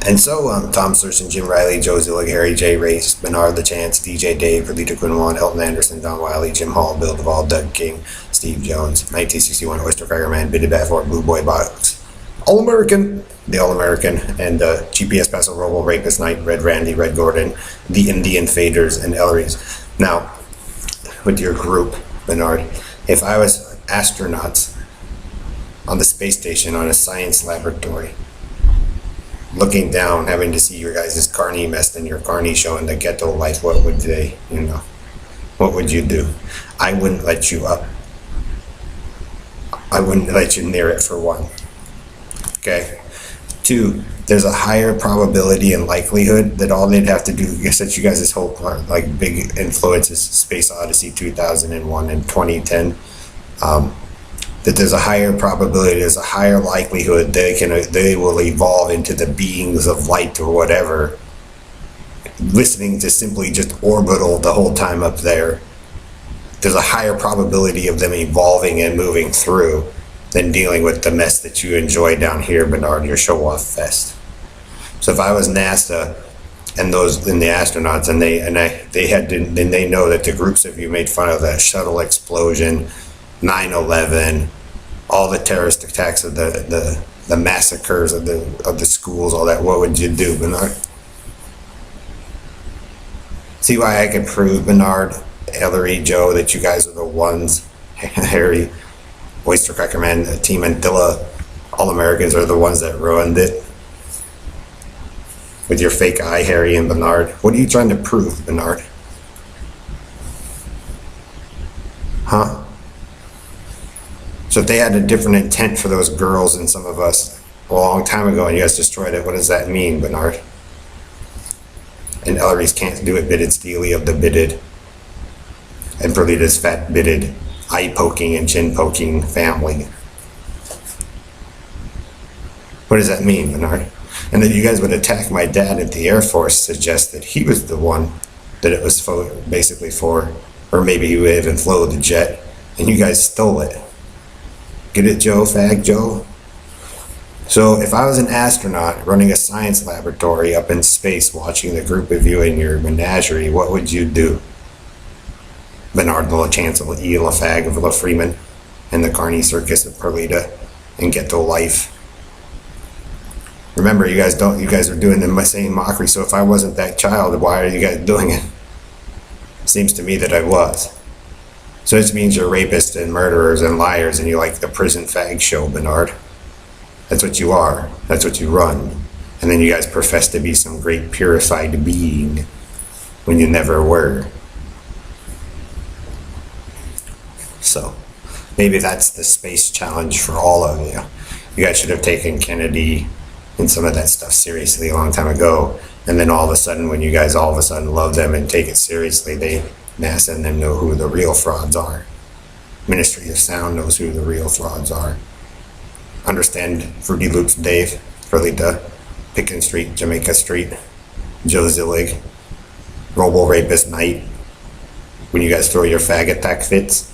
And so, Tom Serson, Jim Riley, Joe Zillig, Harry J. Race, Bernard LaChance, DJ Dave, Perlita Quinwan, Elton Anderson, Don Wiley, Jim Hall, Bill Duvall, Doug King, Steve Jones, 1961 Oyster Cracker Man, Biddy Bafford, Blue Boy Box, All-American, the All-American, and GPS Paso Robo, Rapist Knight, Red Randy, Red Gordon, the Indian Faders, and Ellery's. Now, with your group, Bernard, if I was astronauts on the space station on a science laboratory, looking down, having to see your guys' carny mess and your carny show in the ghetto life, what would they, what would you do? I wouldn't let you up. I wouldn't let you near it, for one. Okay? 2, there's a higher probability and likelihood that all they'd have to do, since you guys' whole like big influences, Space Odyssey 2001 and 2010, that there's a higher probability, there's a higher likelihood they will evolve into the beings of light or whatever, listening to simply just orbital the whole time up there. There's a higher probability of them evolving and moving through than dealing with the mess that you enjoy down here, Bernard, your show-off fest. So if I was NASA and the astronauts, and they know that the groups of you made fun of that shuttle explosion, 9/11, all the terrorist attacks of the massacres of the schools, all that, what would you do, Bernard? See why I could prove, Bernard, Ellery, Joe, that you guys are the ones, Harry, Oyster Cracker Man, Team Antilla, All Americans are the ones that ruined it. With your fake eye, Harry and Bernard. What are you trying to prove, Bernard? Huh? So if they had a different intent for those girls and some of us a long time ago and you guys destroyed it, what does that mean, Bernard? And Ellery's can't do it, Bidded Steely of the Bidded, and Perlita's fat Bidded, eye-poking and chin-poking family. What does that mean, Bernard? And that you guys would attack my dad at the Air Force suggests that he was the one that it was basically for, or maybe he would even flew the jet, and you guys stole it. Get it, Joe? Fag Joe? So if I was an astronaut running a science laboratory up in space watching the group of you in your menagerie, what would you do? Bernard LaChancellor, E. LaFag of La Freeman, and the Carney Circus of Perlita, and Ghetto Life. Remember, you guys are doing the same mockery, so if I wasn't that child, why are you guys doing it? Seems to me that I was. So this means you're rapists and murderers and liars, and you like the prison fag show, Bernard. That's what you are. That's what you run. And then you guys profess to be some great purified being when you never were. So maybe that's the space challenge for all of you. You guys should have taken Kennedy and some of that stuff seriously a long time ago. And then all of a sudden, when you guys all of a sudden love them and take it seriously, NASA and them know who the real frauds are. Ministry of Sound knows who the real frauds are. Understand Fruity Loops Dave, Perlita, Pickens Street, Jamaica Street, Joe Zillig, Robo Rapist Knight, when you guys throw your fag attack fits.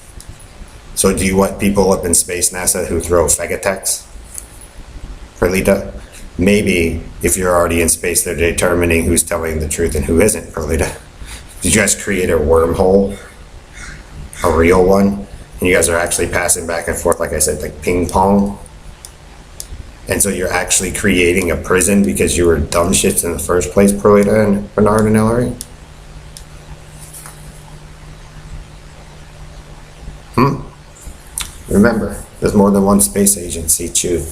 So do you want people up in space, NASA, who throw fag attacks? Perlita? Maybe if you're already in space, they're determining who's telling the truth and who isn't, Perlita. Did you guys create a wormhole? A real one? And you guys are actually passing back and forth, like I said, like ping pong? And so you're actually creating a prison because you were dumb shits in the first place, Perlita and Bernard and Ellery? Remember, there's more than one space agency too.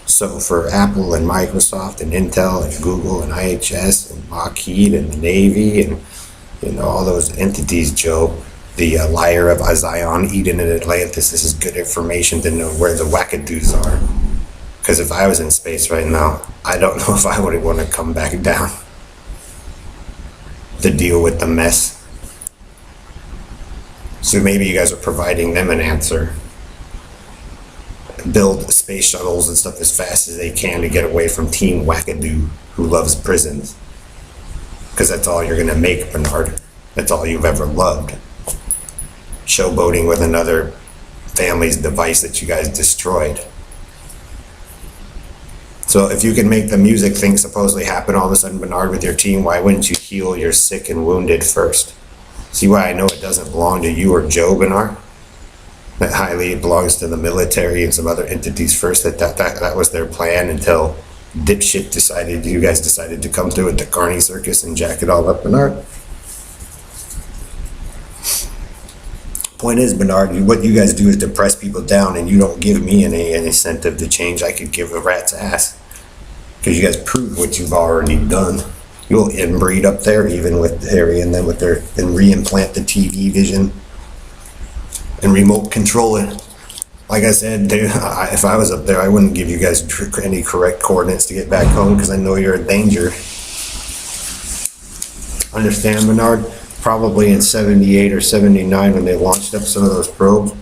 So for Apple and Microsoft and Intel and Google and IHS and Lockheed and the Navy and all those entities, Joe, the liar of Zion, Eden, and Atlantis, this is good information to know where the wackadoos are. Because if I was in space right now, I don't know if I would want to come back down to deal with the mess. So maybe you guys are providing them an answer. Build space shuttles and stuff as fast as they can to get away from Team Wackadoo, who loves prisons. Because that's all you're going to make, Bernard. That's all you've ever loved. Showboating with another family's device that you guys destroyed. So if you can make the music thing supposedly happen all of a sudden, Bernard, with your team, why wouldn't you heal your sick and wounded first? See why I know it doesn't belong to you or Joe, Bernard? That highly it belongs to the military and some other entities first. That was their plan until dipshit decided, you guys decided to come through with the Carney Circus and jack it all up, Bernard. Point is, Bernard, what you guys do is depress people down, and you don't give me any incentive to change. I could give a rat's ass, because you guys prove what you've already done. You'll inbreed up there, even with Harry and them with their, and reimplant the TV vision and remote control it. Like I said, dude, if I was up there, I wouldn't give you guys any correct coordinates to get back home, because I know you're in danger. Understand, Bernard? Probably in 78 or 79 when they launched up some of those probes,